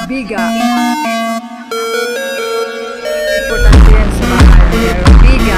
Biga. Importante yan sa bahay. Biga.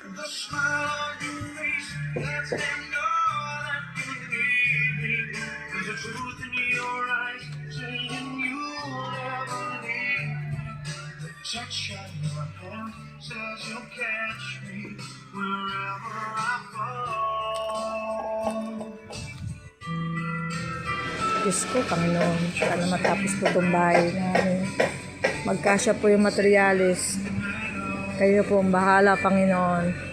The smile on your face lets me know that you need me. There's a truth in your eyes saying you'll never leave me. The touch of your hand says you'll catch me wherever I fall. Diyos ko, Panginoon, sana matapos po itong bahay namin. Magkasya po yung materialis. Kayo po ang bahala, Panginoon.